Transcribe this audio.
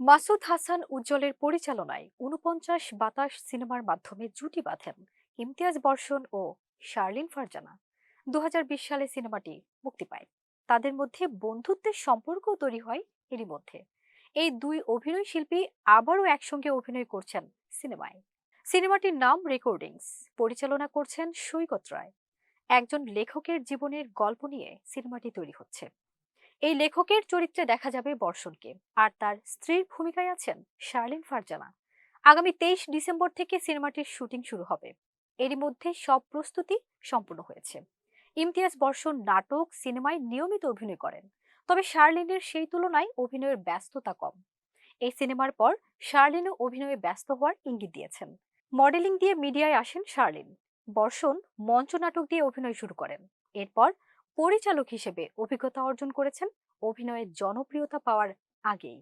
মাসুদ হাসান উজ্জ্বলের পরিচালনায় ৪৯ বাতাস সিনেমার মাধ্যমে জুটি বাঁধেন ইমতিয়াজ বর্ষণ ও শার্লিন ফারজানা। ২০২০ সালে সিনেমাটি মুক্তি পায়। তাদের মধ্যে বন্ধুত্বের সম্পর্ক তৈরি হয় এরই মধ্যে। এই দুই অভিনয় শিল্পী আবারও একসঙ্গে অভিনয় করছেন সিনেমায়। সিনেমাটির নাম রেকর্ডিংস, পরিচালনা করছেন সৈকত রায়। একজন লেখকের জীবনের গল্প নিয়ে সিনেমাটি তৈরি হচ্ছে। এই লেখকের চরিত্রে দেখা যাবে বর্ষণকে, আর তার স্ত্রীর ভূমিকায় আছেন শার্লিন ফারজানা। আগামী ২৩ ডিসেম্বর থেকে সিনেমাটির শুটিং শুরু হবে। এরই মধ্যে সব প্রস্তুতি সম্পূর্ণ হয়েছে। ইমতিয়াজ বর্ষণ নাটক সিনেমায় নিয়মিত অভিনয় করেন, তবে শার্লিনের সেই তুলনায় অভিনয়ের ব্যস্ততা কম। এই সিনেমার পর শার্লিনও অভিনয়ে ব্যস্ত হওয়ার ইঙ্গিত দিয়েছেন। মডেলিং দিয়ে মিডিয়ায় আসেন শার্লিন। বর্ষণ মঞ্চনাটক দিয়ে অভিনয় শুরু করেন। এরপর পরিচালক হিসেবে অভিজ্ঞতা অর্জন করেছেন অভিনয়ের জনপ্রিয়তা পাওয়ার আগেই।